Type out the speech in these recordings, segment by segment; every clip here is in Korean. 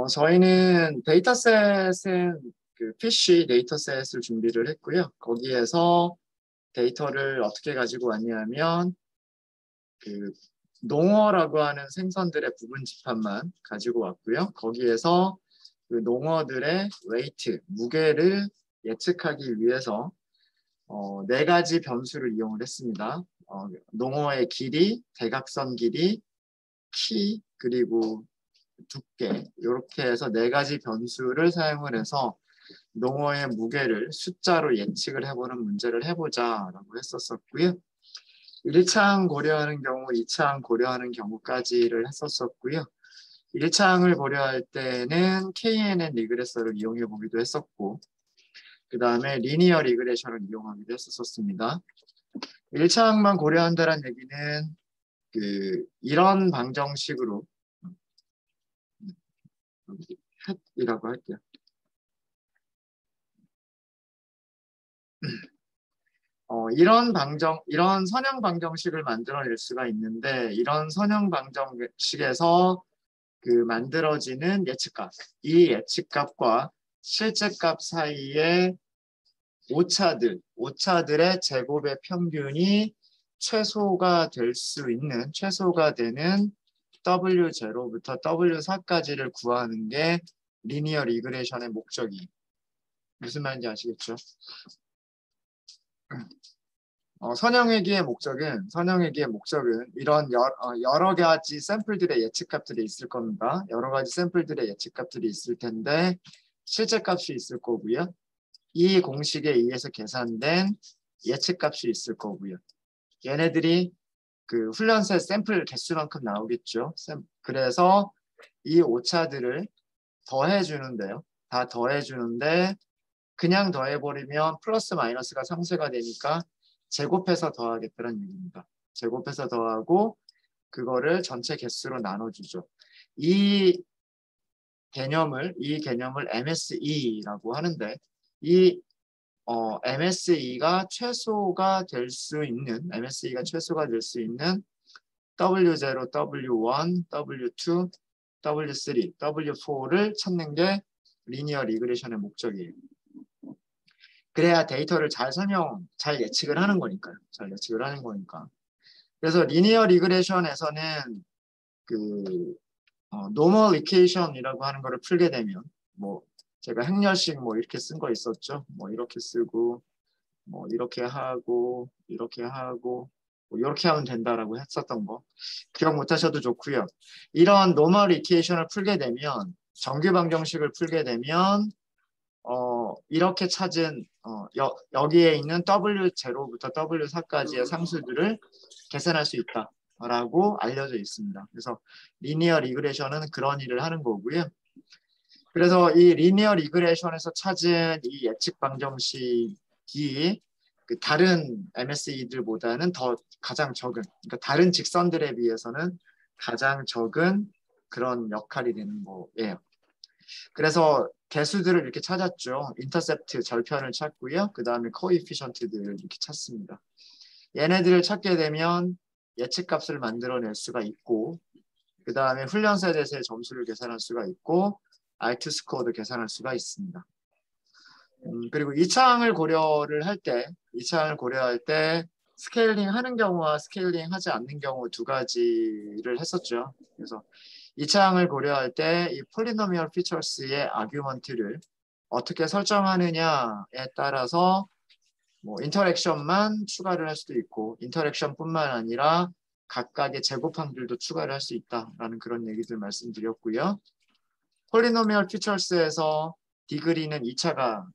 저희는 데이터셋은 그 PC 데이터셋을 준비를 했고요. 거기에서 데이터를 어떻게 가지고 왔냐면 그 농어라고 하는 생선들의 부분 집합만 가지고 왔고요. 거기에서 그 농어들의 웨이트, 무게를 예측하기 위해서 네 가지 변수를 이용을 했습니다. 농어의 길이, 대각선 길이, 키, 그리고 두께, 이렇게 해서 네 가지 변수를 사용을 해서 농어의 무게를 숫자로 예측을 해보는 문제를 해보자라고 했었었고요. 1차항 고려하는 경우, 2차항 고려하는 경우까지를 했었었고요. 1차항을 고려할 때는 KNN 리그레서를 이용해 보기도 했었고, 그 다음에 리니어 리그레션을 이용하기도 했었습니다. 1차항만 고려한다는 얘기는 이런 방정식으로 이라고 할게요. 이런 선형 방정식을 만들어낼 수가 있는데, 이런 선형 방정식에서 만들어지는 예측값, 이 예측값과 실제값 사이의 오차들의 제곱의 평균이 최소가 되는 W0부터 W4까지를 구하는 게 리니어 리그레션의 목적이에요. 무슨 말인지 아시겠죠? 선형회귀의 목적은 이런 여러 가지 샘플들의 예측값들이 있을 겁니다. 여러 가지 샘플들의 예측값들이 있을 텐데 실제값이 있을 거고요. 이 공식에 의해서 계산된 예측값이 있을 거고요. 얘네들이 훈련세 샘플 개수만큼 나오겠죠. 그래서 이 오차들을 더해주는데요. 다 더해주는데 그냥 더해버리면 플러스 마이너스가 상쇄가 되니까 제곱해서 더하겠다는 얘기입니다. 제곱해서 더하고 그거를 전체 개수로 나눠주죠. 이 개념을 MSE라고 하는데 이 MSE가 최소가 될 수 있는 W0, W1, W2, W3, W4를 찾는 게 리니어 리그레션의 목적이에요. 그래야 데이터를 잘 예측을 하는 거니까요. 그래서 리니어 리그레션에서는 노멀 이퀘이션이라고 하는 거를 풀게 되면 제가 행렬식 이렇게 쓴 거 있었죠. 이렇게 쓰고 이렇게 하고 이렇게 하면 된다라고 했었던 거 기억 못 하셔도 좋고요. 이런 노멀 이퀘이션을 풀게 되면 정규 방정식을 풀게 되면 이렇게 찾은 여기에 있는 W0부터 W4까지의 상수들을 계산할 수 있다라고 알려져 있습니다. 그래서 리니어 리그레션은 그런 일을 하는 거고요. 그래서 이 리니어 리그레션에서 찾은 이 예측 방정식이 다른 MSE들보다는 가장 적은, 그러니까 다른 직선들에 비해서는 가장 적은 그런 역할이 되는 거예요. 그래서 개수들을 이렇게 찾았죠. 인터셉트 절편을 찾고요. 그 다음에 코에피션트들을 이렇게 찾습니다. 얘네들을 찾게 되면 예측값을 만들어낼 수가 있고 그 다음에 훈련세대에서의 점수를 계산할 수가 있고 R2 스코어도 계산할 수가 있습니다. 그리고 2차항을 고려할 때 스케일링 하는 경우와 스케일링 하지 않는 경우 두 가지를 했었죠. 그래서 2차항을 고려할 때 이 폴리노미얼 피처스의 아규먼트를 어떻게 설정하느냐에 따라서 인터랙션만 추가를 할 수도 있고 인터랙션뿐만 아니라 각각의 제곱항들도 추가를 할 수 있다라는 그런 얘기들 말씀드렸고요. 폴리노미얼 피처스에서 디그리는 2차가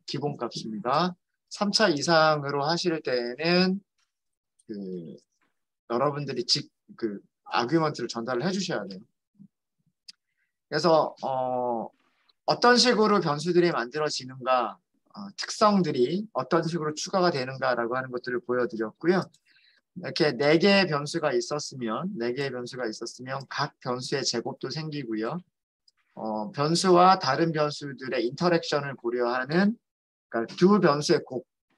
기본값입니다. 3차 이상으로 하실 때에는 여러분들이 아규먼트를 전달을 해주셔야 돼요. 그래서 어떤 식으로 변수들이 만들어지는가, 특성들이 어떤 식으로 추가가 되는가라고 하는 것들을 보여드렸고요. 이렇게 4개의 변수가 있었으면 각 변수의 제곱도 생기고요. 변수와 다른 변수들의 인터랙션을 고려하는 그러니까 두 변수의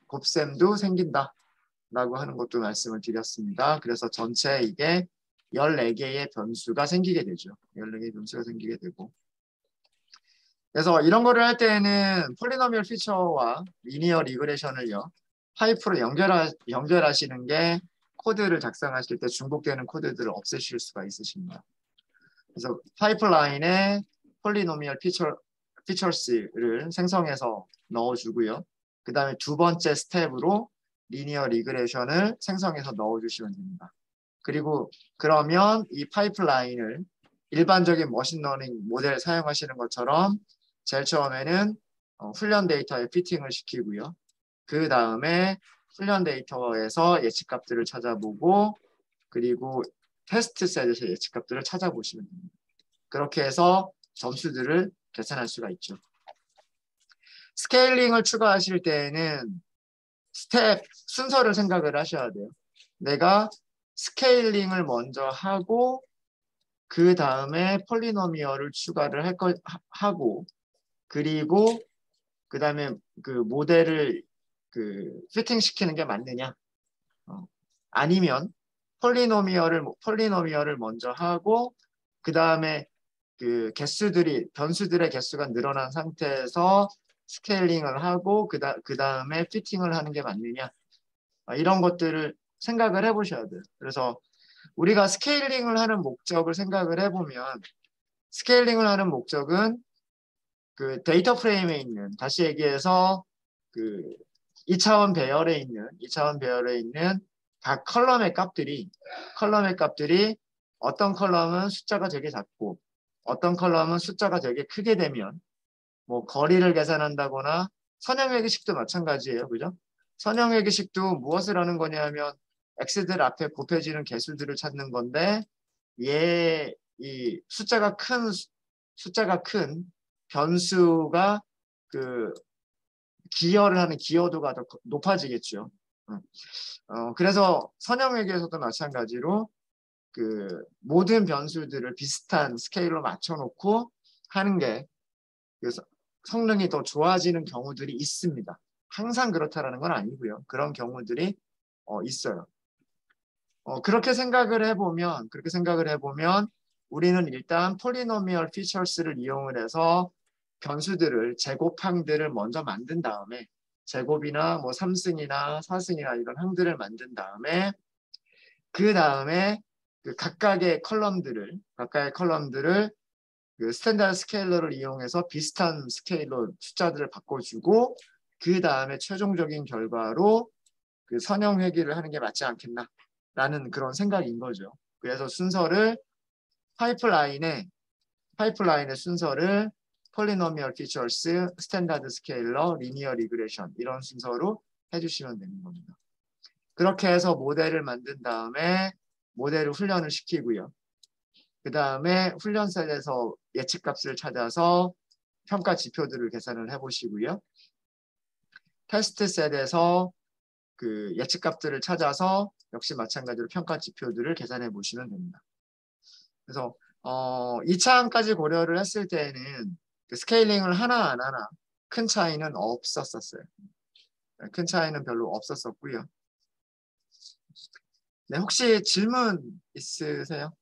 곱셈도 생긴다라고 하는 것도 말씀을 드렸습니다. 그래서 전체 이게 14개의 변수가 생기게 되죠. 14개의 변수가 생기게 되고 그래서 이런 거를 할 때에는 폴리노미얼 피처와 리니어 리그레션을요. 파이프로 연결하시는 게 코드를 작성하실 때 중복되는 코드들을 없애실 수가 있으십니다. 그래서 파이프라인에 폴리노미얼 피처스를 생성해서 넣어주고요. 그 다음에 두 번째 스텝으로 리니어 리그레션을 생성해서 넣어주시면 됩니다. 그리고 그러면 이 파이프라인을 일반적인 머신러닝 모델 사용하시는 것처럼 제일 처음에는 훈련 데이터에 피팅을 시키고요. 그 다음에 훈련 데이터에서 예측값들을 찾아보고 그리고 테스트 셋에서 예측값들을 찾아보시면 됩니다. 그렇게 해서 점수들을 계산할 수가 있죠. 스케일링을 추가하실 때에는 스텝 순서를 생각을 하셔야 돼요. 내가 스케일링을 먼저 하고 그 다음에 폴리노미얼을 추가를 하고 그리고 그 다음에 그 모델을 피팅 시키는 게 맞느냐? 아니면 폴리노미얼을 먼저 하고 그 다음에 그 변수들의 개수가 늘어난 상태에서 스케일링을 하고 그 다음에 피팅을 하는 게 맞느냐? 이런 것들을 생각을 해보셔야 돼요. 그래서 우리가 스케일링을 하는 목적을 생각을 해보면 스케일링을 하는 목적은 그 데이터 프레임에 있는 다시 얘기해서 그 2차원 배열에 있는 각 컬럼의 값들이 어떤 컬럼은 숫자가 되게 작고 어떤 컬럼은 숫자가 되게 크게 되면 뭐 거리를 계산한다거나 선형회계식도 마찬가지예요. 그죠? 선형회계식도 무엇을 하는 거냐면 x들 앞에 곱해지는 개수들을 찾는 건데 이 숫자가 큰 변수가 그 기여를 하는 기여도가 더 높아지겠죠. 그래서 선형회계에서도 마찬가지로 그 모든 변수들을 비슷한 스케일로 맞춰놓고 하는 게 그래서 성능이 더 좋아지는 경우들이 있습니다. 항상 그렇다라는 건 아니고요. 그런 경우들이 있어요. 그렇게 생각을 해보면 우리는 일단 폴리노미얼 피처스를 이용을 해서 변수들을 제곱항들을 먼저 만든 다음에 제곱이나 뭐 3승이나 4승이나 이런 항들을 만든 다음에 그 다음에 그 각각의 컬럼들을 그 스탠다드 스케일러를 이용해서 비슷한 스케일로 숫자들을 바꿔주고 그 다음에 최종적인 결과로 그 선형 회귀를 하는 게 맞지 않겠나라는 그런 생각인 거죠. 그래서 파이프라인의 순서를 폴리노미얼 피처스, 스탠다드 스케일러, 리니어 리그레션 이런 순서로 해주시면 되는 겁니다. 그렇게 해서 모델을 만든 다음에 모델을 훈련을 시키고요. 그 다음에 훈련셀에서 예측값을 찾아서 평가 지표들을 계산을 해보시고요. 테스트 셋에서 그 예측값들을 찾아서 역시 마찬가지로 평가 지표들을 계산해 보시면 됩니다. 그래서 2차항까지 고려를 했을 때에는 그 스케일링을 하나 안 하나 큰 차이는 없었어요. 큰 차이는 별로 없었고요. 네, 혹시 질문 있으세요?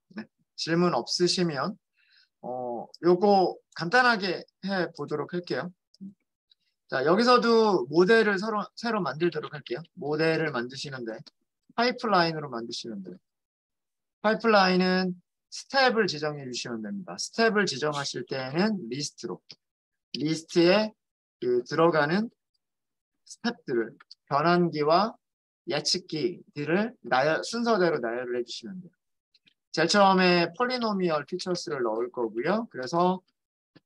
네, 질문 없으시면 요거 간단하게 해 보도록 할게요. 자, 여기서도 모델을 새로 만들도록 할게요. 모델을 만드시는데 파이프라인으로 만드시면 돼요. 파이프라인은 스텝을 지정해 주시면 됩니다. 스텝을 지정하실 때는 리스트에 그 들어가는 스텝들을 변환기와 예측기들을 순서대로 나열을 해주시면 돼요. 제일 처음에 폴리노미얼 피처스를 넣을 거고요. 그래서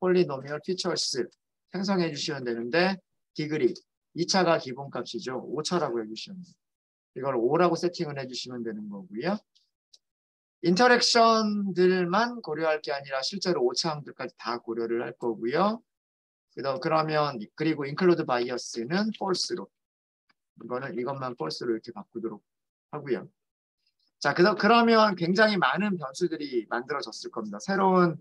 폴리노미얼 피처스 생성해 주시면 되는데 디그리 2차가 기본값이죠. 5차라고 해주시면 돼요. 이걸 5라고 세팅을 해주시면 되는 거고요. 인터랙션들만 고려할 게 아니라 실제로 5차항들까지 다 고려를 할 거고요. 그리고 include bias는 false로 이것만 false로 이렇게 바꾸도록 하고요. 자, 그러면 굉장히 많은 변수들이 만들어졌을 겁니다. 새로운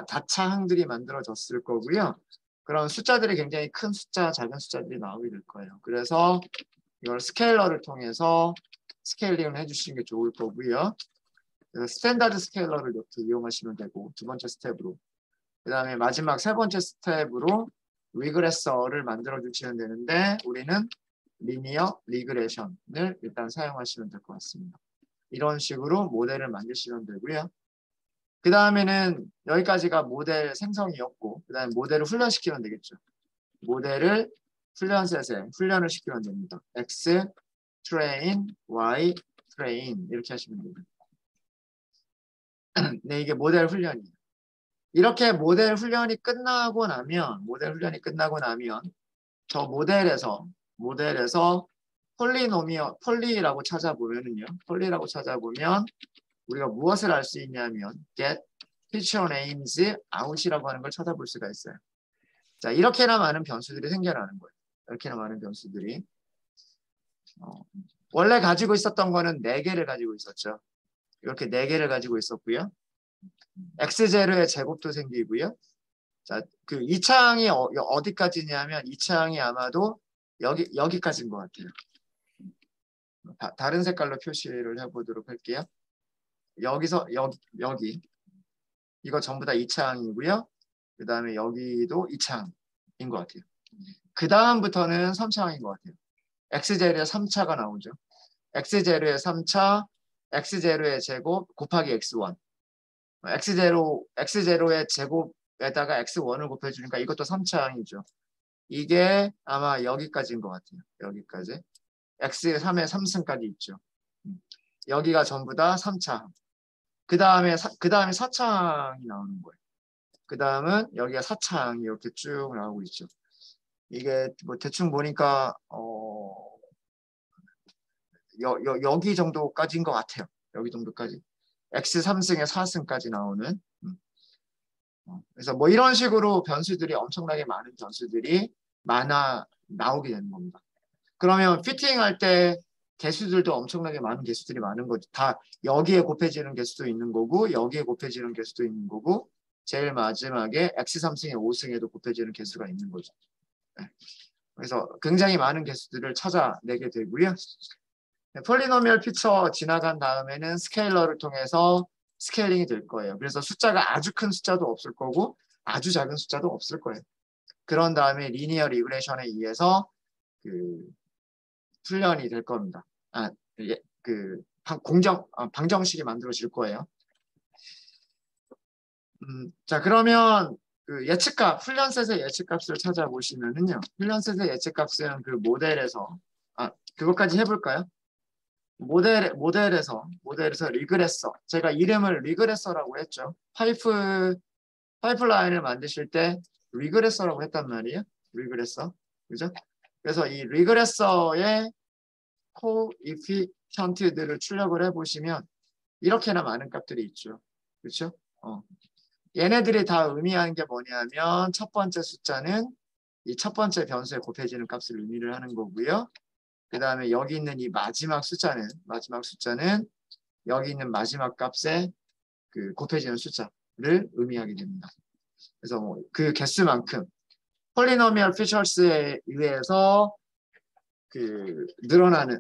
다차항들이 만들어졌을 거고요. 그런 숫자들이 굉장히 큰 숫자, 작은 숫자들이 나오게 될 거예요. 그래서 이걸 스케일러를 통해서 스케일링을 해주시는 게 좋을 거고요. 그래서 스탠다드 스케일러를 이렇게 이용하시면 되고 두 번째 스텝으로 그 다음에 마지막 세 번째 스텝으로 리그레서를 만들어 주시면 되는데 우리는 리니어 리그레션을 일단 사용하시면 될 것 같습니다. 이런 식으로 모델을 만드시면 되고요. 그 다음에는 여기까지가 모델 생성이었고 그 다음에 모델을 훈련시키면 되겠죠. 모델을 훈련셋에 훈련을 시키면 됩니다. X, train, Y, train 이렇게 하시면 됩니다. 네, 이게 모델 훈련이에요. 이렇게 모델 훈련이 끝나고 나면 저 모델에서 폴리라고 찾아보면은요. 폴리라고 찾아보면 우리가 무엇을 알 수 있냐면 get feature names out이라고 하는 걸 찾아볼 수가 있어요. 자, 이렇게나 많은 변수들이 생겨나는 거예요. 이렇게나 많은 변수들이. 원래 가지고 있었던 거는 4개를 가지고 있었죠. 이렇게 4개를 가지고 있었고요. X0의 제곱도 생기고요. 자, 그 이 창이 어디까지냐면 이 창이 아마도 여기까지인 것 같아요. 다른 색깔로 표시를 해보도록 할게요. 여기서 여기 이거 전부 다 2창이고요. 그 다음에 여기도 2창인 것 같아요. 그 다음부터는 3창인 것 같아요. X0의 3차가 나오죠. X0의 3차, X0의 제곱 곱하기 X1. X0의 제곱에다가 X1을 곱해주니까 이것도 3차항이죠. 이게 아마 여기까지인 것 같아요. 여기까지. X3의 3승까지 있죠. 여기가 전부 다 3차항. 그 다음에 4차항이 나오는 거예요. 그 다음은 여기가 4차항이 이렇게 쭉 나오고 있죠. 이게 뭐 대충 보니까 여기 정도까지인 것 같아요. 여기 정도까지. X3승에 4승까지 나오는. 그래서 뭐 이런 식으로 변수들이 엄청나게 많은 변수들이 나오게 되는 겁니다. 그러면 피팅할 때 개수들도 엄청나게 많은 개수들이 많은 거죠. 다 여기에 곱해지는 개수도 있는 거고 여기에 곱해지는 개수도 있는 거고 제일 마지막에 X3승에 5승에도 곱해지는 개수가 있는 거죠. 네. 그래서 굉장히 많은 개수들을 찾아내게 되고요. 폴리노미얼 피처 지나간 다음에는 스케일러를 통해서 스케일링이 될 거예요. 그래서 숫자가 아주 큰 숫자도 없을 거고 아주 작은 숫자도 없을 거예요. 그런 다음에 리니어 리그레션에 의해서 그 훈련이 될 겁니다. 방정식이 만들어질 거예요. 자, 그러면 그 예측값, 훈련셋의 예측값을 찾아보시면은요. 훈련셋의 예측값은 그 모델에서 그것까지 해볼까요? 모델에서 리그레서. 제가 이름을 리그레서라고 했죠. 파이프라인을 만드실 때 리그레서라고 했단 말이에요. 리그레서. 그죠? 그래서 이 리그레서의 코이피션트들을 출력을 해보시면 이렇게나 많은 값들이 있죠. 그렇죠? 얘네들이 다 의미하는 게 뭐냐면 첫 번째 숫자는 이 첫 번째 변수에 곱해지는 값을 의미를 하는 거고요. 그 다음에 여기 있는 이 마지막 숫자는 여기 있는 마지막 값에 그 곱해지는 숫자를 의미하게 됩니다. 그래서 뭐 그 개수만큼 폴리노미얼 피처스에 의해서 그 늘어난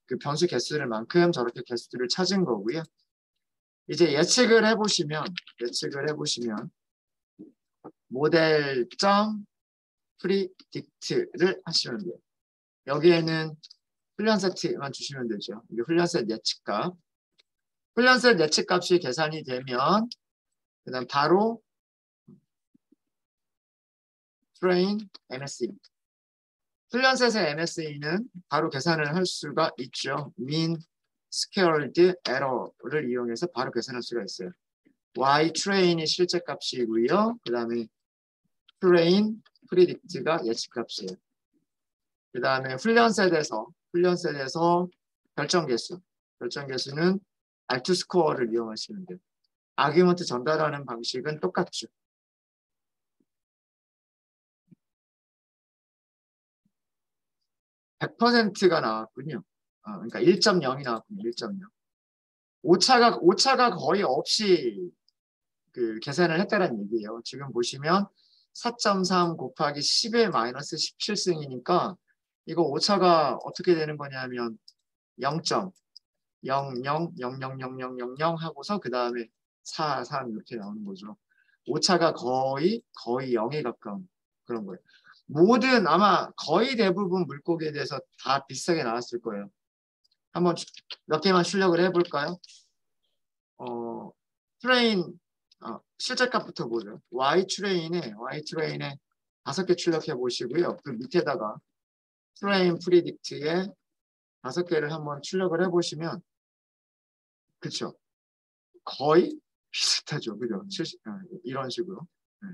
그 변수 개수를 만큼 저렇게 개수들을 찾은 거고요. 이제 예측을 해보시면 모델.predict를 하시면 돼요. 여기에는 훈련셋만 주시면 되죠. 이게 훈련셋 예측값. 훈련셋 예측값이 계산이 되면 그다음 바로 train MSE. 훈련셋의 MSE는 바로 계산을 할 수가 있죠. mean squared error를 이용해서 바로 계산할 수가 있어요. y train이 실제 값이고요. 그 다음에 train predict가 예측값이에요. 그 다음에 훈련셋에서 결정계수는 R2 스코어를 이용하시면 돼요. 아규먼트 전달하는 방식은 똑같죠. 100%가 나왔군요. 그러니까 1.0이 나왔군요. 1.0. 오차가 거의 없이 그 계산을 했다는 얘기예요. 지금 보시면 4.3 곱하기 10의 마이너스 17승이니까 이거 오차가 어떻게 되는 거냐면 0.00000000 하고서 그 다음에 4, 3 이렇게 나오는 거죠. 오차가 거의 0에 가까운 그런 거예요. 모든 아마 거의 대부분 물고기에 대해서 다 비슷하게 나왔을 거예요. 한번 몇 개만 출력을 해볼까요? 트레인 실제 값부터 보죠. Y 트레인에 5개 출력해 보시고요. 그 밑에다가 트레인 프리딕트에 5개를 한번 출력을 해보시면 그쵸? 거의 비슷하죠. 그죠? 이런 식으로. 네.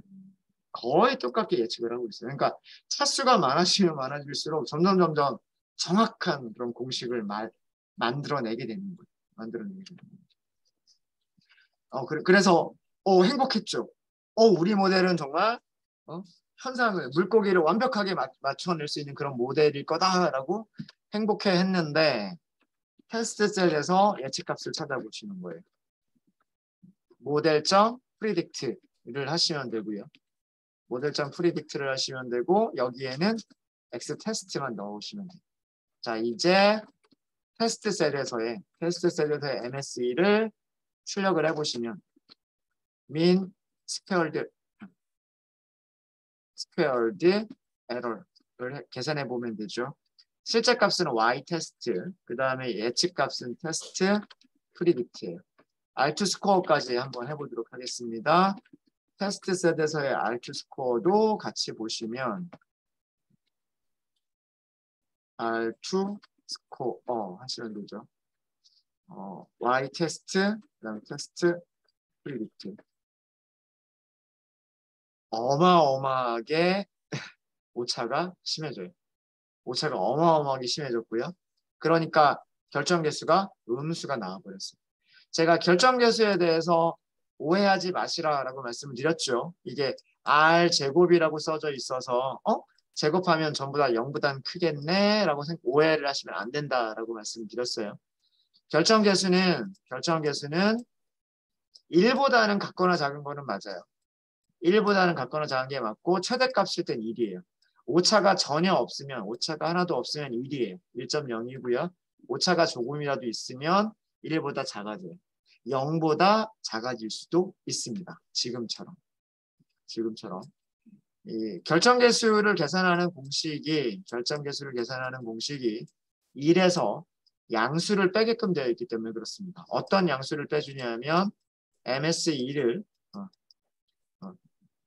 거의 똑같게 예측을 하고 있어요. 그러니까 차수가 많아지면 많아질수록 점점 정확한 그런 공식을 만들어내게 되는 거예요. 만들어내게 되는 거예요. 그래서 행복했죠. 우리 모델은 정말 현상을 물고기를 완벽하게 맞춰낼 수 있는 그런 모델일 거다라고 행복해 했는데 테스트 셀에서 예측값을 찾아보시는 거예요. 모델점 프리딕트를 하시면 되고요. 모델점 프리딕트를 하시면 되고 여기에는 X 테스트만 넣으시면 돼요. 자, 이제 테스트 셀에서의 MSE를 출력을 해보시면 mean squared error를 계산해 보면 되죠. 실제 값은 Y 테스트, 그 다음에 예측 값은 테스트 프리딕트예요. R2 스코어까지 한번 해보도록 하겠습니다. 테스트 셋에서의 R2 스코어도 같이 보시면 R2 스코어 하시면 되죠. Y 테스트, 그다음 테스트 프리딕트. 어마어마하게 오차가 심해져요. 오차가 어마어마하게 심해졌고요. 그러니까 결정 개수가 음수가 나와버렸어요. 제가 결정 개수에 대해서 오해하지 마시라라고 말씀을 드렸죠. 이게 R 제곱이라고 써져 있어서 제곱하면 전부 다 0보단 크겠네 라고 오해를 하시면 안 된다라고 말씀드렸어요. 결정 개수는 1보다는 같거나 작은 거는 맞아요. 1보다는 같거나 작은 게 맞고 최대값일 땐 1이에요. 오차가 전혀 없으면 오차가 하나도 없으면 1이에요. 1.0이고요. 오차가 조금이라도 있으면 1보다 작아져요. 0보다 작아질 수도 있습니다. 지금처럼. 이 결정계수를 계산하는 공식이 1에서 양수를 빼게끔 되어 있기 때문에 그렇습니다. 어떤 양수를 빼주냐면 MSE를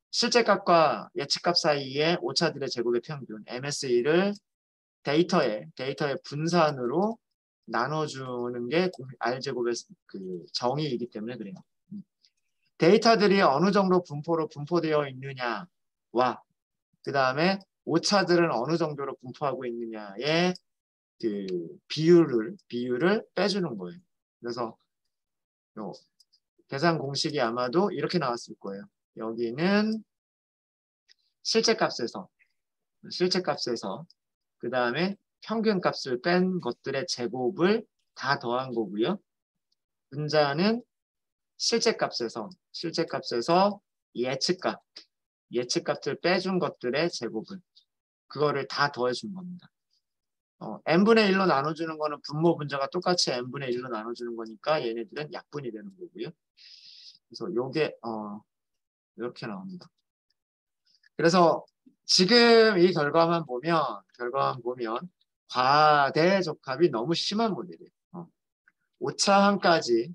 실제값과 예측값 사이의 오차들의 제곱의 평균 MSE를 데이터의 분산으로 나눠주는 게 R제곱의 그 정의이기 때문에 그래요. 데이터들이 어느 정도 분포되어 있느냐와 그 다음에 오차들은 어느 정도로 분포하고 있느냐의 그 비율을 빼주는 거예요. 그래서 계산 공식이 아마도 이렇게 나왔을 거예요. 여기는 실제값에서 그 다음에 평균값을 뺀 것들의 제곱을 다 더한 거고요. 분자는 실제값에서 예측값을 빼준 것들의 제곱을 그거를 다 더해준 겁니다. n분의 1로 나눠주는 거는 분모 분자가 똑같이 n분의 1로 나눠주는 거니까 얘네들은 약분이 되는 거고요. 그래서 요게 이렇게 나옵니다. 그래서 지금 이 결과만 보면 과대적합이 너무 심한 모델이에요. 오차항까지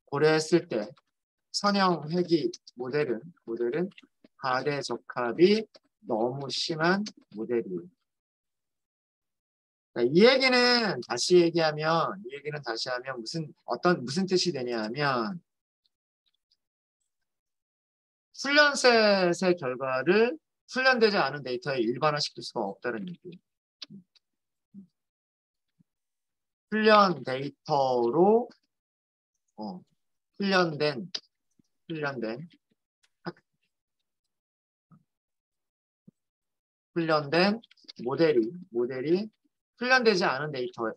고려했을 때 선형 회귀 모델은 과대적합이 너무 심한 모델이에요. 이 얘기는 다시 하면 무슨 뜻이 되냐면 훈련셋의 결과를 훈련되지 않은 데이터에 일반화시킬 수가 없다는 얘기예요. 훈련 데이터로 훈련된 모델이 훈련되지 않은 데이터로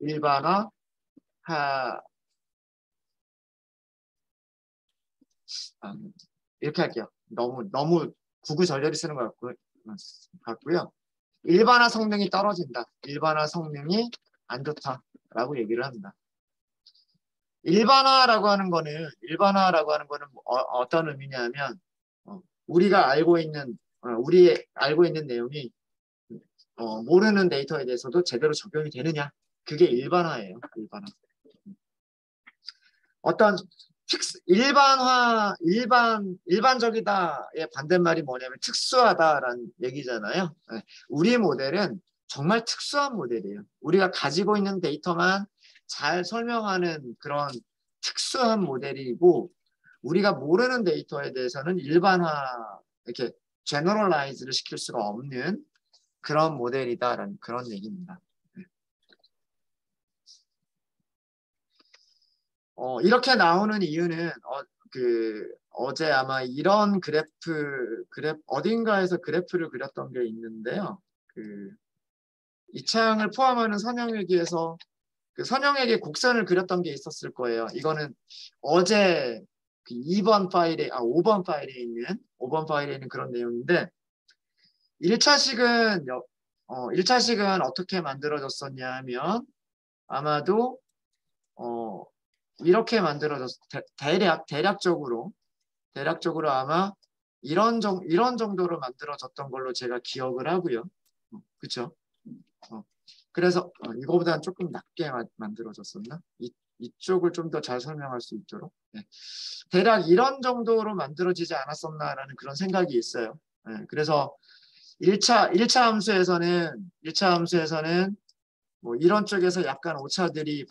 일반화 하 아, 이렇게 할게요. 너무 구구절절히 쓰는 것 같고요. 일반화 성능이 떨어진다. 일반화 성능이 안 좋다라고 얘기를 합니다. 일반화라고 하는 거는 어떤 의미냐면 우리가 우리 알고 있는 내용이 모르는 데이터에 대해서도 제대로 적용이 되느냐. 그게 일반화예요. 일반화. 어떤 일반적이다의 반대말이 뭐냐면 특수하다라는 얘기잖아요. 네. 우리 모델은 정말 특수한 모델이에요. 우리가 가지고 있는 데이터만 잘 설명하는 그런 특수한 모델이고, 우리가 모르는 데이터에 대해서는 이렇게 제너럴라이즈를 시킬 수가 없는 그런 모델이다라는 그런 얘기입니다. 이렇게 나오는 이유는 어제 아마 이런 어딘가에서 그래프를 그렸던 게 있는데요. 이 창을 포함하는 선형외기에서 그 선형외기 곡선을 그렸던 게 있었을 거예요. 이거는 어제 그 5번 파일에 있는 그런 내용인데 1차식은 1차식은 어떻게 만들어졌었냐 하면 아마도 이렇게 대략적으로 아마 이런 정도로 만들어졌던 걸로 제가 기억을 하고요. 그렇죠? 그래서 이거보다는 조금 낮게 만들어졌었나? 이쪽을 좀 더 잘 설명할 수 있도록. 네. 대략 이런 정도로 만들어지지 않았었나라는 그런 생각이 있어요. 네. 그래서 1차 함수에서는 뭐 이런 쪽에서 약간 오차들이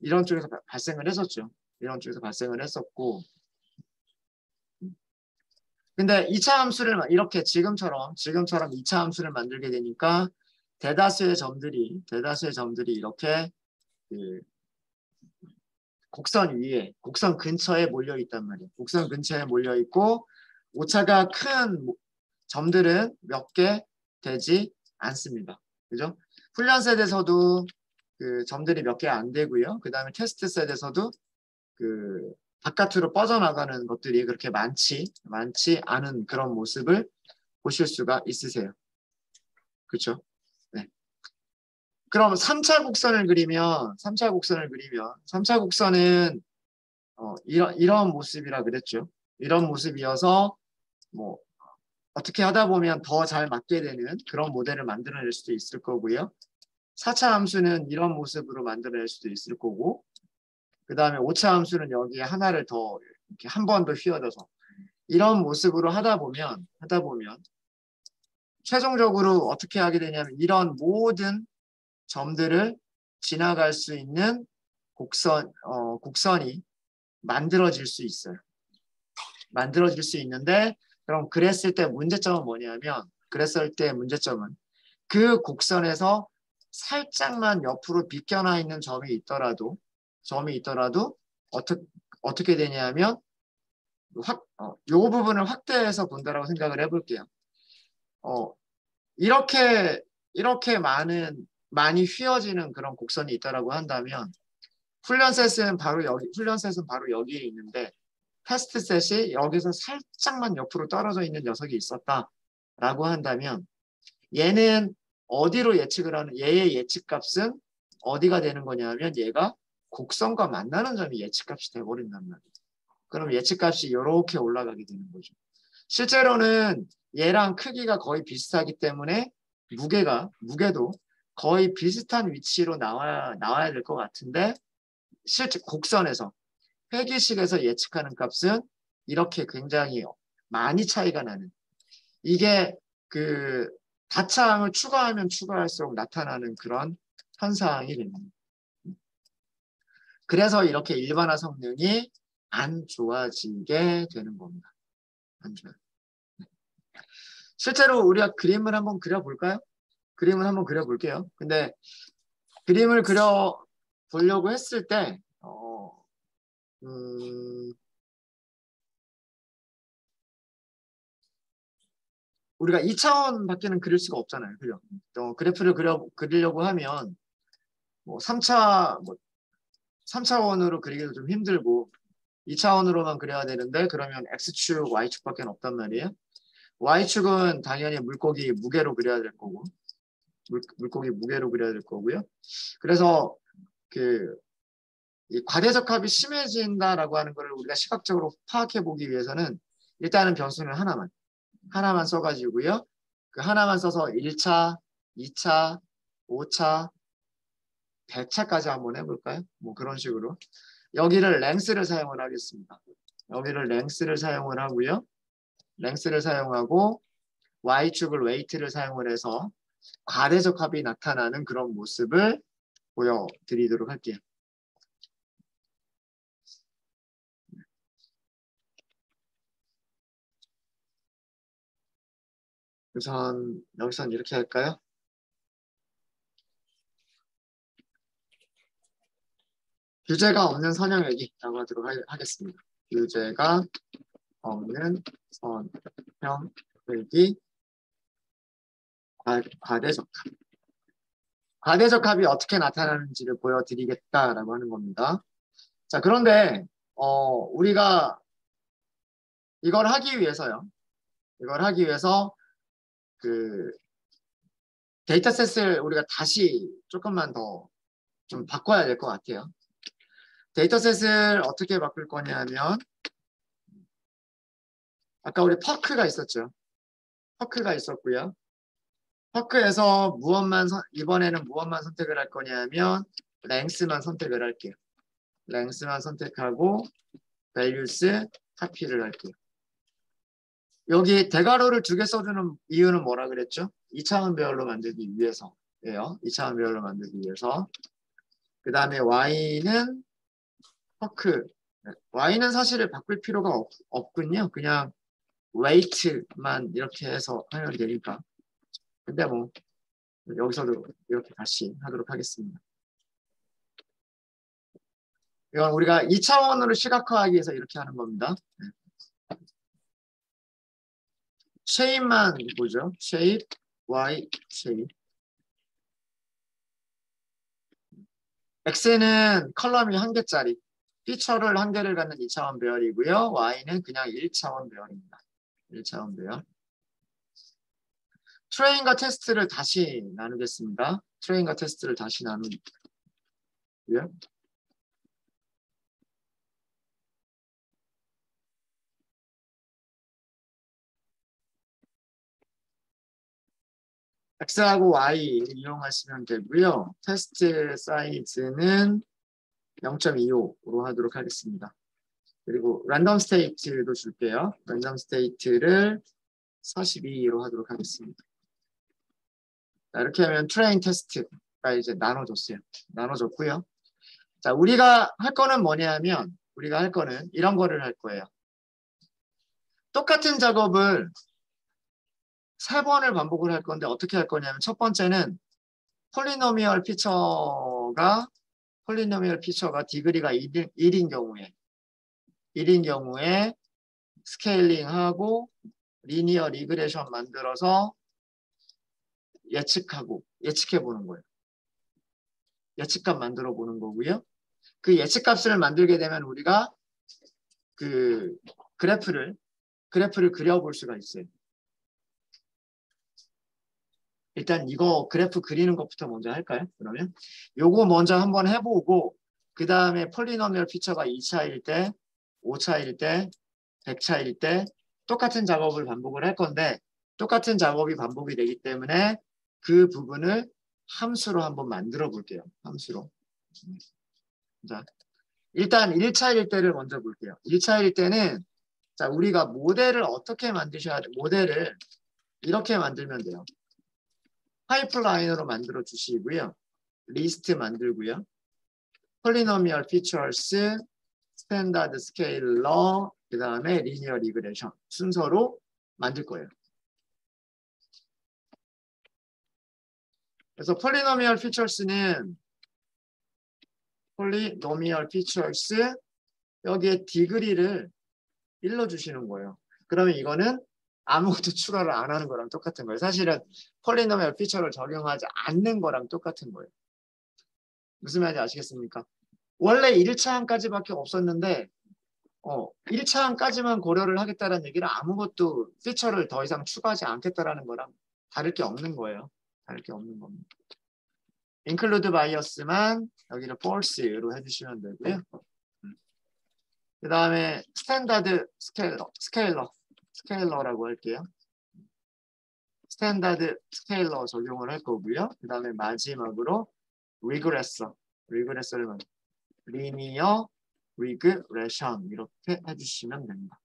이런 쪽에서 발생을 했었죠. 이런 쪽에서 발생을 했었고. 근데 2차 함수를 이렇게 지금처럼 2차 함수를 만들게 되니까 대다수의 점들이 이렇게 그 곡선 근처에 몰려 있단 말이에요. 곡선 근처에 몰려 있고 오차가 큰 점들은 몇 개 되지 않습니다. 그죠? 훈련 셋에서도 그 점들이 몇 개 안 되고요. 그 다음에 테스트 셋에서도 그 바깥으로 뻗어나가는 것들이 그렇게 많지 않은 그런 모습을 보실 수가 있으세요. 그렇죠? 네. 그럼 3차 곡선을 그리면 3차 곡선은 이런 모습이라 그랬죠. 이런 모습이어서 뭐 어떻게 하다 보면 더 잘 맞게 되는 그런 모델을 만들어낼 수도 있을 거고요. 4차 함수는 이런 모습으로 만들어낼 수도 있을 거고, 그 다음에 5차 함수는 여기에 하나를 더 이렇게 한 번 더 휘어져서 이런 모습으로 하다 보면 최종적으로 어떻게 하게 되냐면 이런 모든 점들을 지나갈 수 있는 곡선이 만들어질 수 있어요. 만들어질 수 있는데 그럼 그랬을 때 문제점은 뭐냐면 그 곡선에서 살짝만 옆으로 비껴나 있는 점이 있더라도 어떻게 되냐면 요 부분을 확대해서 본다라고 생각을 해볼게요. 이렇게 많이 휘어지는 그런 곡선이 있다라고 한다면 훈련셋은 바로 여기에 있는데 테스트 셋이 여기서 살짝만 옆으로 떨어져 있는 녀석이 있었다라고 한다면 얘는 얘의 예측값은 어디가 되는 거냐면 얘가 곡선과 만나는 점이 예측값이 돼버린단 말이에요. 그럼 예측값이 이렇게 올라가게 되는 거죠. 실제로는 얘랑 크기가 거의 비슷하기 때문에 무게도 거의 비슷한 위치로 나와야 될 것 같은데 실제 곡선에서 회기식에서 예측하는 값은 이렇게 굉장히 많이 차이가 나는 이게 그 다차항을 추가하면 추가할수록 나타나는 그런 현상이 됩니다. 그래서 이렇게 일반화 성능이 안 좋아지게 되는 겁니다. 안 좋아요. 실제로 우리가 그림을 한번 그려볼까요? 그림을 한번 그려볼게요. 근데 그림을 그려보려고 했을 때 우리가 2차원밖에는 그릴 수가 없잖아요. 그죠? 그래프를 그리려고 하면 뭐 3차원으로 그리기도 좀 힘들고 2차원으로만 그려야 되는데 그러면 X축, Y축밖에 없단 말이에요. Y축은 당연히 물고기 무게로 그려야 될 거고 물고기 무게로 그려야 될 거고요. 그래서 이 과대적합이 심해진다라고 하는 걸 우리가 시각적으로 파악해 보기 위해서는 일단은 변수는 하나만 써가지고요. 그 하나만 써서 1차, 2차, 5차, 100차까지 한번 해볼까요? 뭐 그런 식으로. 여기를 랭스를 사용을 하겠습니다. 여기를 랭스를 사용을 하고요. 랭스를 사용하고 Y축을 웨이트를 사용을 해서 과대적합이 나타나는 그런 모습을 보여드리도록 할게요. 여기선 이렇게 할까요? 규제가 없는 선형외기라고 하도록 하겠습니다. 규제가 없는 선형외기 과대적합. 과대적합이 어떻게 나타나는지를 보여드리겠다라고 하는 겁니다. 자, 그런데 우리가 이걸 하기 위해서 그 데이터셋을 우리가 다시 조금만 더 좀 바꿔야 될 것 같아요. 데이터셋을 어떻게 바꿀 거냐면 아까 우리 퍼크가 있었죠. 퍼크가 있었고요. 퍼크에서 이번에는 무엇만 선택을 할 거냐면 랭스만 선택을 할게요. 랭스만 선택하고 values 카피를 할게요. 여기 대괄호를 2개 써주는 이유는 뭐라 그랬죠? 2차원 배열로 만들기 위해서예요. 2차원 배열로 만들기 위해서. 그 다음에 y는 퍼크. y는 사실 바꿀 필요가 없군요. 그냥 weight만 이렇게 해서 하면 되니까. 근데 뭐 여기서도 이렇게 다시 하도록 하겠습니다. 이건 우리가 2차원으로 시각화하기 위해서 이렇게 하는 겁니다. 쉐입만 보죠. 쉐입, y, 쉐입. x는 컬럼이 1개짜리. 피처를 1개를 갖는 2차원 배열이고요. y는 그냥 1차원 배열입니다. 1차원 배열. 트레인과 테스트를 다시 나누겠습니다. 트레인과 테스트를 다시 나누고요. x하고 y 이용하시면 되고요. 테스트 사이즈는 0.25로 하도록 하겠습니다. 그리고 랜덤 스테이트도 줄게요. 랜덤 스테이트를 42로 하도록 하겠습니다. 자, 이렇게 하면 트레인 테스트가 이제 나눠졌고요. 자, 우리가 할 거는 뭐냐면 우리가 할 거는 이런 거를 할 거예요. 똑같은 작업을 3번을 반복을 할 건데 어떻게 할 거냐면 첫 번째는 폴리노미얼 피처가 디그리가 1인 경우에 스케일링하고 리니어 리그레션 만들어서 예측해 보는 거예요. 예측값 만들어 보는 거고요. 그 예측값을 만들게 되면 우리가 그 그래프를 그려볼 수가 있어요. 일단 이거 그래프 그리는 것부터 먼저 할까요? 그러면 요거 먼저 한번 해보고 그 다음에 폴리노미얼 피처가 2차일 때, 5차일 때, 100차일 때 똑같은 작업을 반복을 할 건데 똑같은 작업이 반복이 되기 때문에 그 부분을 함수로 한번 만들어 볼게요. 함수로. 자, 일단 1차일 때를 먼저 볼게요. 1차일 때는 자, 우리가 모델을 어떻게 모델을 이렇게 만들면 돼요. 파이프라인으로 만들어 주시고요. 리스트 만들고요. 폴리노미얼 피처스, 스탠다드 스케일러, 그 다음에 리니어 리그레션 순서로 만들 거예요. 그래서 폴리노미얼 피처스는 여기에 디그리를 일러주시는 거예요. 그러면 이거는 아무것도 추가를 안 하는 거랑 똑같은 거예요. 사실은 폴리노미얼 피처를 적용하지 않는 거랑 똑같은 거예요. 무슨 말인지 아시겠습니까? 원래 1차 항까지밖에 없었는데 1차 항까지만 고려를 하겠다는 얘기는 아무것도 피처를 더 이상 추가하지 않겠다라는 거랑 다를 게 없는 거예요. 다를 게 없는 겁니다. include bias만 여기를 false로 해주시면 되고요. 그 다음에 스탠다드 스케일러라고 할게요. 스탠다드 스케일러 적용을 할 거고요. 그 다음에 마지막으로 리그레서를 리니어 리그레션 이렇게 해주시면 됩니다.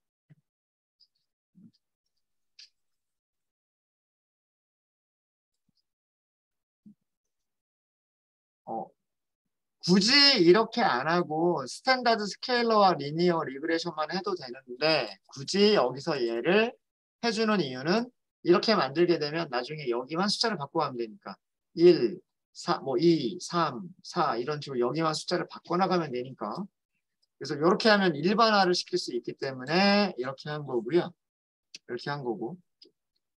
굳이 이렇게 안 하고 스탠다드 스케일러와 리니어 리그레션만 해도 되는데 굳이 여기서 얘를 해주는 이유는 이렇게 만들게 되면 나중에 여기만 숫자를 바꿔가면 되니까 1, 4, 2, 3, 4 이런 식으로 여기만 숫자를 바꿔나가면 되니까 그래서 이렇게 하면 일반화를 시킬 수 있기 때문에 이렇게 한 거고요. 이렇게 한 거고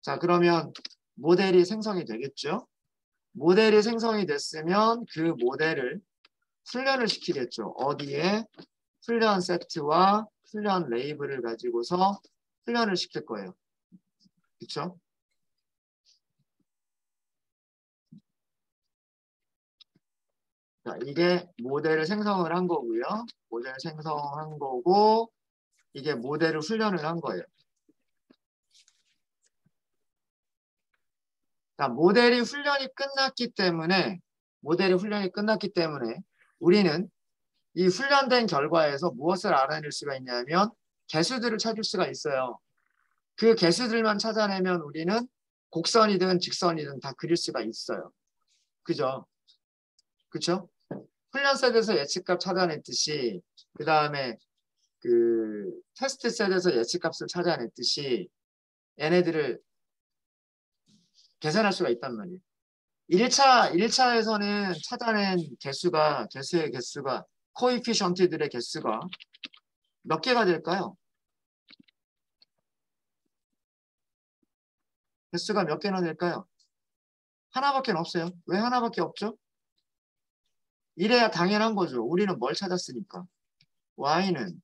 자 그러면 모델이 생성이 되겠죠. 모델이 생성이 됐으면 그 모델을 훈련을 시키겠죠. 어디에? 훈련 세트와 훈련 레이블을 가지고서 훈련을 시킬 거예요. 그렇죠? 자, 이게 모델을 생성을 한 거고요. 모델 생성한 거고 이게 모델을 훈련을 한 거예요. 자, 모델이 훈련이 끝났기 때문에 우리는 이 훈련된 결과에서 무엇을 알아낼 수가 있냐면 개수들을 찾을 수가 있어요. 그 개수들만 찾아내면 우리는 곡선이든 직선이든 다 그릴 수가 있어요. 그죠? 그쵸? 훈련 셋에서 예측값 찾아냈듯이 그 다음에 그 테스트 셋에서 예측값을 찾아냈듯이 얘네들을 계산할 수가 있단 말이에요. 1차에서는 찾아낸 개수의 개수가 코에피션트들의 개수가 몇 개가 될까요? 개수가 몇 개나 될까요? 하나밖에 없어요. 왜 하나밖에 없죠? 이래야 당연한 거죠. 우리는 뭘 찾았으니까. y는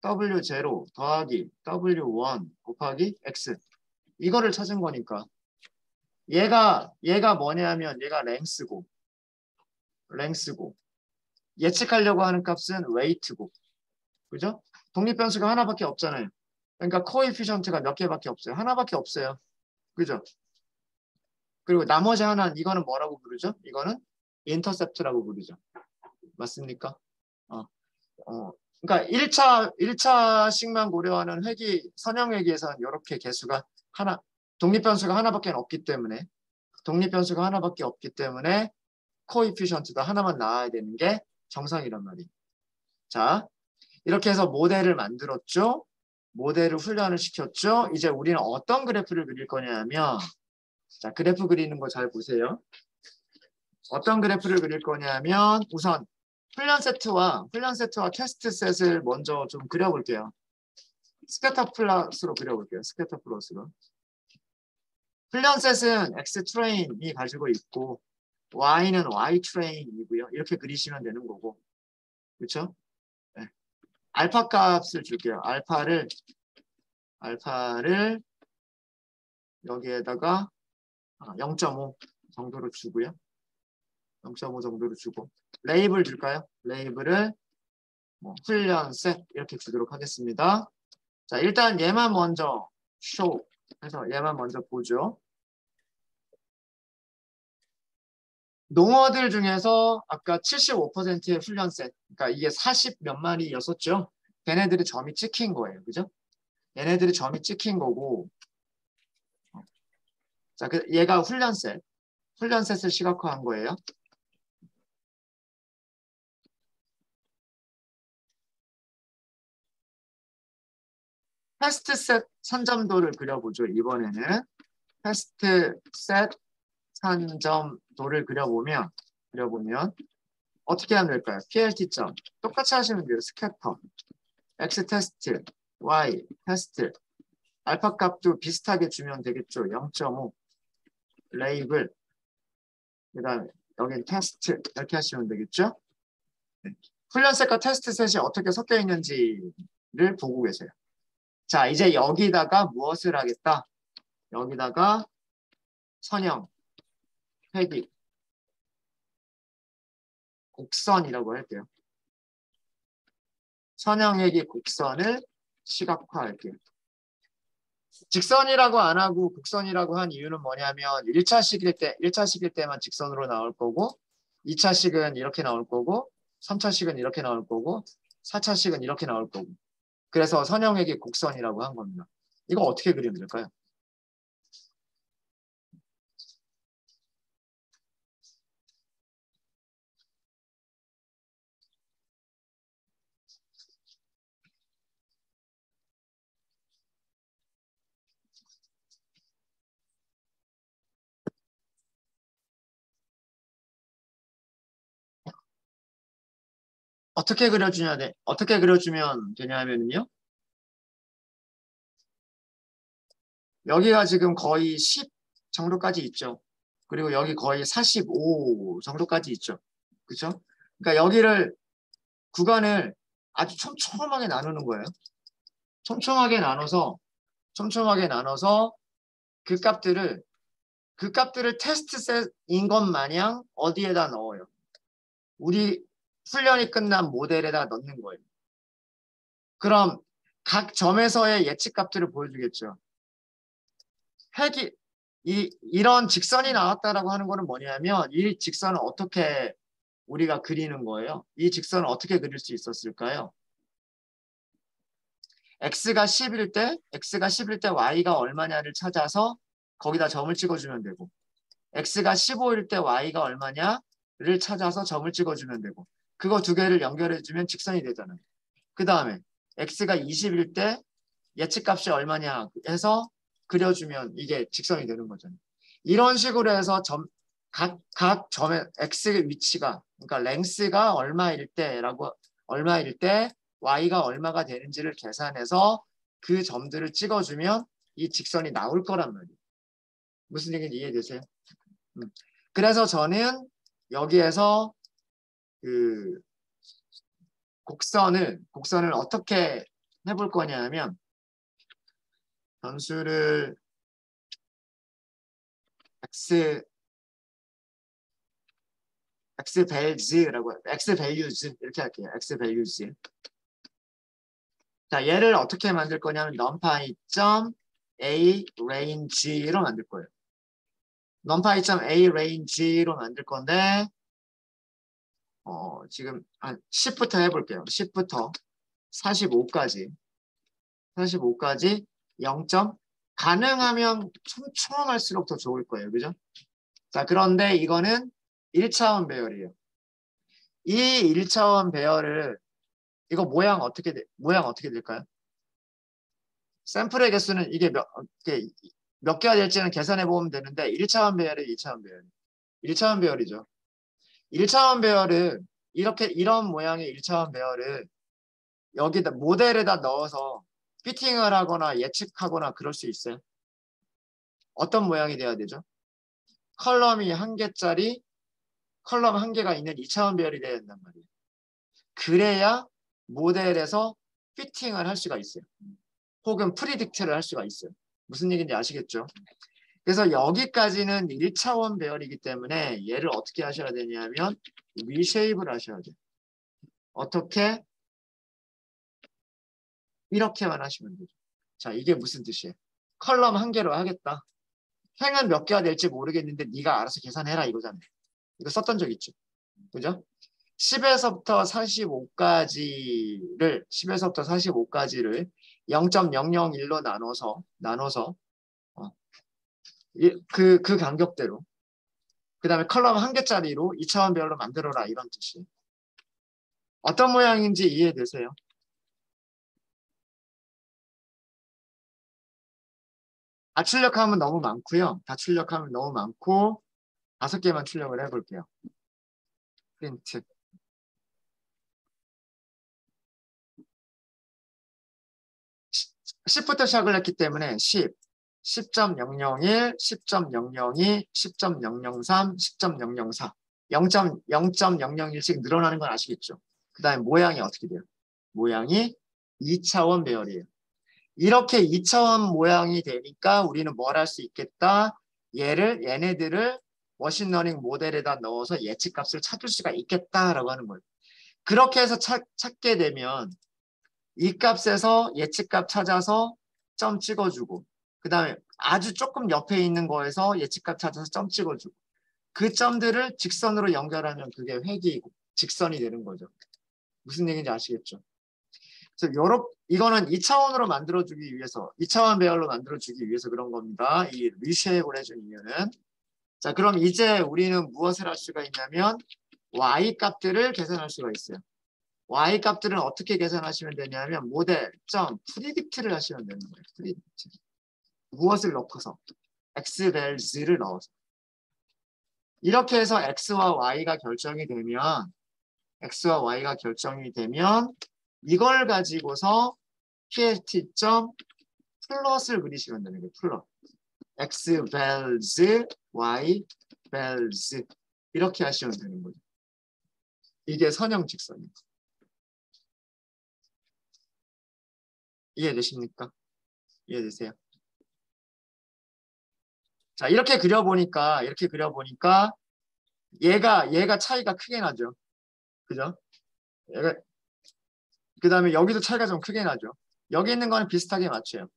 w0 더하기 w1 곱하기 x 이거를 찾은 거니까 얘가 뭐냐면 얘가 랭스고 예측하려고 하는 값은 웨이트고 그죠? 독립변수가 하나밖에 없잖아요. 그러니까 코에피션트가 몇 개밖에 없어요. 하나밖에 없어요. 그죠? 그리고 나머지 하나는 이거는 뭐라고 부르죠? 이거는 인터셉트라고 부르죠. 맞습니까? 어, 그러니까 1차씩만 고려하는 선형회계에서는 이렇게 개수가 독립변수가 하나밖에 없기 때문에 코에피션트도 하나만 나와야 되는 게 정상이란 말이에요. 자, 이렇게 해서 모델을 만들었죠. 모델을 훈련을 시켰죠. 이제 우리는 어떤 그래프를 그릴 거냐면 자, 그래프 그리는 거 잘 보세요. 어떤 그래프를 그릴 거냐면 우선 훈련 세트와 테스트 셋을 먼저 좀 그려볼게요. 스캐터 플러스로 그려볼게요. 스캐터 플러스로. 훈련 셋은 X 트레인이 가지고 있고 Y는 Y 트레인이고요. 이렇게 그리시면 되는 거고. 그렇죠? 네. 알파 값을 줄게요. 알파를 여기에다가 0.5 정도로 주고요. 0.5 정도로 주고 레이블 줄까요? 레이블을 훈련 셋 이렇게 주도록 하겠습니다. 자, 일단 얘만 먼저 show 해서 얘만 먼저 보죠. 농어들 중에서 아까 75%의 훈련 셋, 그러니까 이게 40 몇 마리였었죠. 걔네들이 점이 찍힌 거예요. 그죠? 얘네들이 점이 찍힌 거고 자, 얘가 훈련 셋을 시각화한 거예요. 테스트 셋 선점도를 그려보죠. 이번에는 테스트 셋 선점도를 그려보면 어떻게 하면 될까요? PLT점 똑같이 하시면 돼요. 스캐터 X 테스트, Y 테스트 알파 값도 비슷하게 주면 되겠죠. 0.5 레이블 그 다음에 여긴 테스트 이렇게 하시면 되겠죠? 네. 훈련셋과 테스트셋이 어떻게 섞여 있는지를 보고 계세요. 자, 이제 여기다가 무엇을 하겠다? 여기다가 선형, 회귀, 곡선이라고 할게요. 선형, 회귀, 곡선을 시각화할게요. 직선이라고 안 하고 곡선이라고 한 이유는 뭐냐면 1차식일 때만 직선으로 나올 거고 2차식은 이렇게 나올 거고 3차식은 이렇게 나올 거고 4차식은 이렇게 나올 거고 그래서 선형회귀 곡선이라고 한 겁니다. 이거 어떻게 그리면 될까요? 어떻게 그려주면 되냐면요. 여기가 지금 거의 10 정도까지 있죠. 그리고 여기 거의 45 정도까지 있죠. 그렇죠? 그러니까 여기를 구간을 아주 촘촘하게 나누는 거예요. 촘촘하게 나눠서 그 값들을 테스트셋인 것 마냥 어디에다 넣어요. 우리 훈련이 끝난 모델에다 넣는 거예요. 그럼 각 점에서의 예측값들을 보여주겠죠. 이런 직선이 나왔다라고 하는 거는 뭐냐면 이 직선을 어떻게 우리가 그리는 거예요. 이 직선을 어떻게 그릴 수 있었을까요? x가 10일 때 y가 얼마냐를 찾아서 거기다 점을 찍어주면 되고 x가 15일 때 y가 얼마냐를 찾아서 점을 찍어주면 되고 그거 두 개를 연결해주면 직선이 되잖아요. 그 다음에 x가 20일 때 예측값이 얼마냐 해서 그려주면 이게 직선이 되는 거잖아요. 이런 식으로 해서 각 점의 x의 위치가 그러니까 랭스가 얼마일 때 y가 얼마가 되는지를 계산해서 그 점들을 찍어주면 이 직선이 나올 거란 말이에요. 무슨 얘기인지 이해되세요? 그래서 저는 여기에서 그 곡선을 어떻게 해볼 거냐면 변수를 x values 이렇게 할게요. x values. 자, 얘를 어떻게 만들 거냐면 numpy.a range로 만들 거예요. numpy.a range로 만들 건데 지금 한 10부터 해볼게요. 10부터 45까지 0점 가능하면 촘촘할수록 더 좋을 거예요. 그죠? 자, 그런데 이거는 1차원 배열이에요. 이 1차원 배열을 이거 모양 어떻게 될까요? 샘플의 개수는 이게 몇 개가 될지는 계산해 보면 되는데 1차원 배열이 2차원 배열. 1차원 배열이죠. 1차원 배열을 이런 모양의 1차원 배열을 여기다 모델에다 넣어서 피팅을 하거나 예측하거나 그럴 수 있어요. 어떤 모양이 돼야 되죠? 컬럼이 한 개짜리 컬럼 한 개가 있는 2차원 배열이 돼야 된단 말이에요. 그래야 모델에서 피팅을 할 수가 있어요. 혹은 프리딕트를 할 수가 있어요. 무슨 얘기인지 아시겠죠? 그래서 여기까지는 1차원 배열이기 때문에 얘를 어떻게 하셔야 되냐면 리쉐입을 하셔야 돼요. 어떻게? 이렇게만 하시면 되죠. 자, 이게 무슨 뜻이에요? 컬럼 한 개로 하겠다. 행은 몇 개가 될지 모르겠는데 네가 알아서 계산해라 이거잖아요. 이거 썼던 적 있죠? 그죠? 10에서부터 45까지를 0.001로 나눠서 그 간격대로 그 다음에 컬럼 한 개짜리로 2차원 배열로 만들어라 이런 뜻이에요. 어떤 모양인지 이해되세요? 다출력하면 너무 많고요. 다출력하면 너무 많고 5개만 출력을 해볼게요. 프린트. 10부터 시작을 했기 때문에 10, 10.001, 10.002, 10.003, 10.004 0.001씩 늘어나는 건 아시겠죠? 그 다음에 모양이 어떻게 돼요? 모양이 2차원 배열이에요. 이렇게 2차원 모양이 되니까 우리는 뭘 할 수 있겠다? 얘네들을 머신러닝 모델에다 넣어서 예측값을 찾을 수가 있겠다라고 하는 거예요. 그렇게 해서 찾게 되면 이 값에서 예측값 찾아서 점 찍어주고 그 다음에 아주 조금 옆에 있는 거에서 예측값 찾아서 점 찍어주고 그 점들을 직선으로 연결하면 그게 획이 직선이 되는 거죠. 무슨 얘기인지 아시겠죠? 그래서 이거는 2차원으로 만들어주기 위해서 2차원 배열로 만들어주기 위해서 그런 겁니다. 이 리쉐입을 해준 이유는 자 그럼 이제 우리는 무엇을 할 수가 있냐면 y 값들을 계산할 수가 있어요. y 값들은 어떻게 계산하시면 되냐면 모델 점 프리딕트를 하시면 되는 거예요. 프리딕트. 무엇을 넣고서 x밸즈를 넣어서 이렇게 해서 x와 y가 결정이 되면 이걸 가지고서 plt 플롯을 그리시면 되는 거예요. 플롯. x밸즈 y밸즈 이렇게 하시면 되는 거죠. 이게 선형 직선이에요. 이해되십니까? 이해되세요? 자, 이렇게 그려보니까 얘가 차이가 크게 나죠. 그죠? 그 다음에 여기도 차이가 좀 크게 나죠. 여기 있는 거는 비슷하게 맞춰요.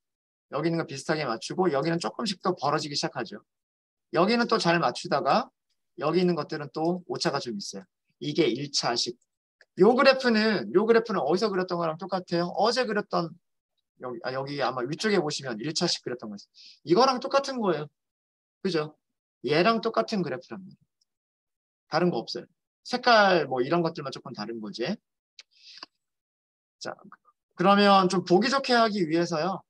여기 있는 거 비슷하게 맞추고 여기는 조금씩 또 벌어지기 시작하죠. 여기는 또 잘 맞추다가 여기 있는 것들은 또 오차가 좀 있어요. 이게 1차식. 요 그래프는 어디서 그렸던 거랑 똑같아요. 어제 그렸던 여기 아마 위쪽에 보시면 1차식 그렸던 거 있어요. 이거랑 똑같은 거예요. 그죠? 얘랑 똑같은 그래프랍니다. 다른 거 없어요. 색깔 뭐 이런 것들만 조금 다른 거지. 자, 그러면 좀 보기 좋게 하기 위해서요.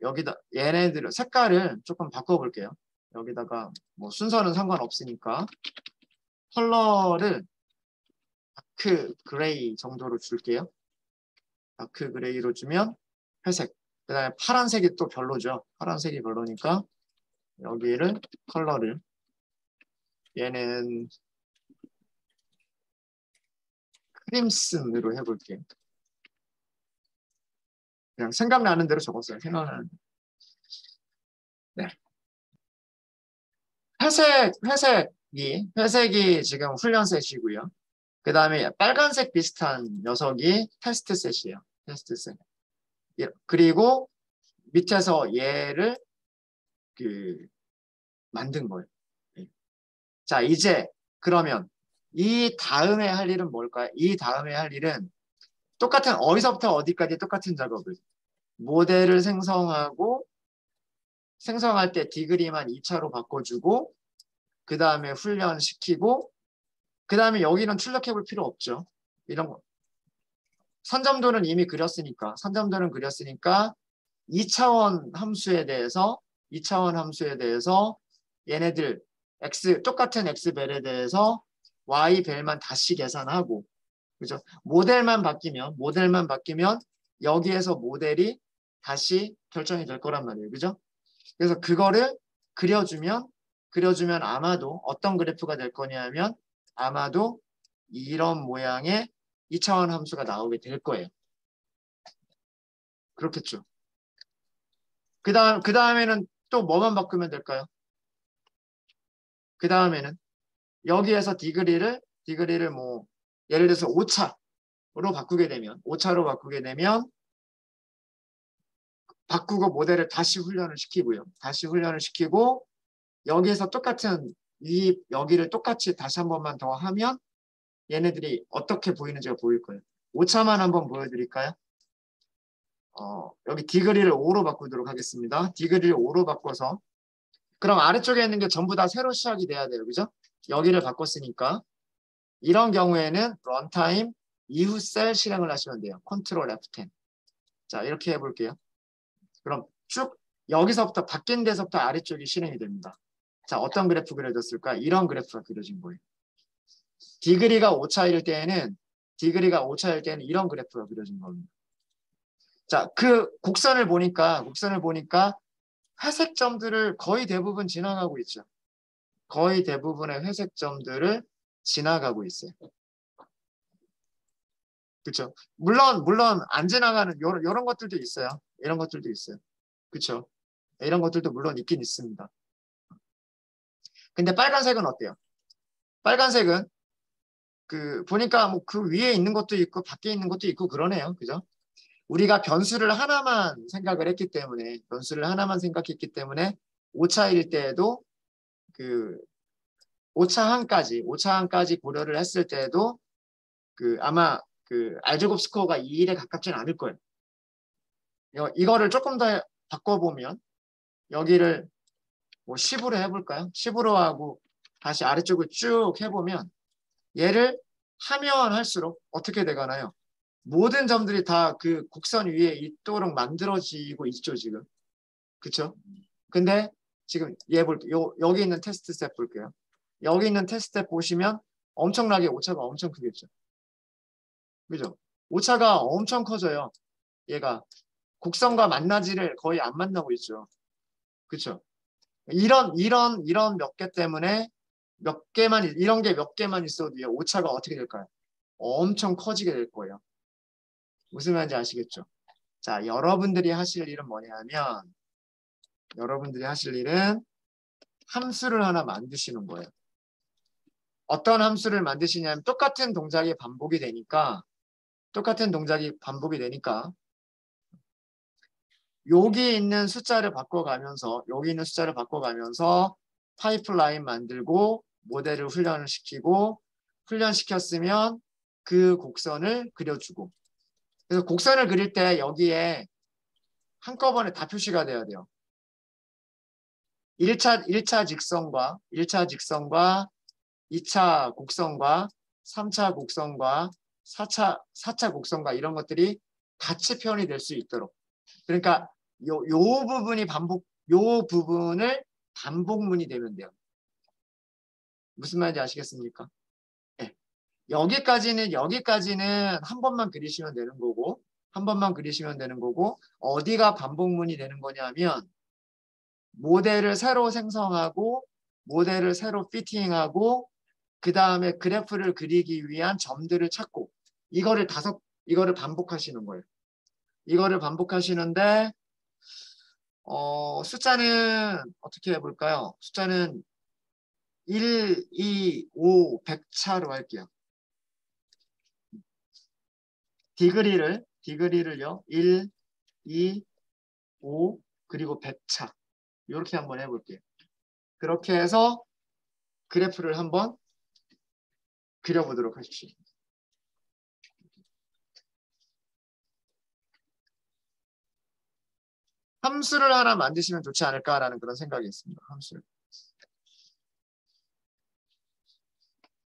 여기다 얘네들 색깔을 조금 바꿔볼게요. 여기다가 뭐 순서는 상관없으니까 컬러를 다크 그레이 정도로 줄게요. 다크 그레이로 주면 회색. 그 다음에 파란색이 또 별로죠. 파란색이 별로니까 여기를 컬러를 얘는 크림슨으로 해볼게요. 그냥 생각나는 대로 적었어요. 생각나는 대로. 네. 회색이 지금 훈련셋이고요. 그 다음에 빨간색 비슷한 녀석이 테스트셋이에요. 테스트셋. 예, 그리고 밑에서 얘를 만든 거예요. 예. 자, 이제 그러면 이 다음에 할 일은 뭘까요? 이 다음에 할 일은 똑같은 어디서부터 어디까지 똑같은 작업을 모델을 생성할 때 디그리만 2차로 바꿔주고 그 다음에 훈련시키고 그 다음에 여기는 출력해 볼 필요 없죠. 이런 거. 선점도는 이미 그렸으니까 2차원 함수에 대해서 얘네들 똑같은 x벨에 대해서 y벨만 다시 계산하고 그죠? 모델만 바뀌면 여기에서 모델이 다시 결정이 될 거란 말이에요. 그죠? 그래서 그거를 그려주면 아마도 어떤 그래프가 될 거냐면 아마도 이런 모양의 2차원 함수가 나오게 될 거예요. 그렇겠죠. 그 다음에는 또 뭐만 바꾸면 될까요? 그 다음에는 여기에서 디그리를 뭐 예를 들어서 5차로 바꾸게 되면 바꾸고 모델을 다시 훈련을 시키고 여기에서 여기를 똑같이 다시 한 번만 더 하면 얘네들이 어떻게 보이는지가 보일 거예요. 5차만 한번 보여드릴까요? 여기 디그리를 5로 바꾸도록 하겠습니다. 디그리를 5로 바꿔서 그럼 아래쪽에 있는 게 전부 다 새로 시작이 돼야 돼요. 그죠? 여기를 바꿨으니까 이런 경우에는 런타임 이후 셀 실행을 하시면 돼요. 컨트롤 F10. 자, 이렇게 해볼게요. 그럼 쭉 여기서부터 바뀐 데서부터 아래쪽이 실행이 됩니다. 자, 어떤 그래프 그려졌을까? 이런 그래프가 그려진 거예요. 디그리가 5차일 때에는 이런 그래프가 그려진 겁니다. 자, 그 곡선을 보니까 회색 점들을 거의 대부분 지나가고 있죠. 거의 대부분의 회색 점들을 지나가고 있어요. 그렇죠? 물론 안 지나가는 요런 것들도 있어요. 이런 것들도 있어요. 그렇죠? 이런 것들도 물론 있긴 있습니다. 근데 빨간색은 어때요? 빨간색은 그 보니까 뭐 그 위에 있는 것도 있고 밖에 있는 것도 있고 그러네요. 그죠? 우리가 변수를 하나만 생각을 했기 때문에 변수를 하나만 생각했기 때문에 오차일 때에도 그 오차항까지 고려를 했을 때에도 그 아마 그 알제곱 스코어가 2일에 가깝지는 않을 거예요. 이거를 조금 더 바꿔보면 여기를 뭐 10으로 해볼까요? 10으로 하고 다시 아래쪽을 쭉 해보면 얘를 하면 할수록 어떻게 되가나요? 모든 점들이 다 그 곡선 위에 있도록 만들어지고 있죠, 지금. 그쵸? 근데 지금 여기 있는 테스트 스텝 볼게요. 여기 있는 테스트 스텝 보시면 엄청나게 오차가 엄청 크겠죠. 그죠? 오차가 엄청 커져요. 얘가 곡선과 만나지를 거의 안 만나고 있죠. 그쵸? 이런 몇 개 때문에 이런 게 몇 개만 있어도 오차가 어떻게 될까요? 엄청 커지게 될 거예요. 무슨 말인지 아시겠죠? 자, 여러분들이 하실 일은 함수를 하나 만드시는 거예요. 어떤 함수를 만드시냐면 똑같은 동작이 반복이 되니까 여기 있는 숫자를 바꿔가면서 파이프라인 만들고 모델을 훈련시켰으면 그 곡선을 그려주고 그래서 곡선을 그릴 때 여기에 한꺼번에 다 표시가 돼야 돼요. 1차 직선과 2차 곡선과 3차 곡선과 4차 곡선과 이런 것들이 같이 표현이 될 수 있도록. 그러니까 요 부분을 반복문이 되면 돼요. 무슨 말인지 아시겠습니까? 네. 여기까지는 한 번만 그리시면 되는 거고 어디가 반복문이 되는 거냐면 모델을 새로 생성하고 모델을 새로 피팅하고 그 다음에 그래프를 그리기 위한 점들을 찾고 이거를 반복하시는 거예요. 이거를 반복하시는데 숫자는 어떻게 해볼까요? 숫자는 1, 2, 5, 100차로 할게요. 디그리를요. 1, 2, 5 그리고 100차 이렇게 한번 해볼게요. 그렇게 해서 그래프를 한번 그려보도록 하십시오. 함수를 하나 만드시면 좋지 않을까라는 그런 생각이 있습니다. 함수를.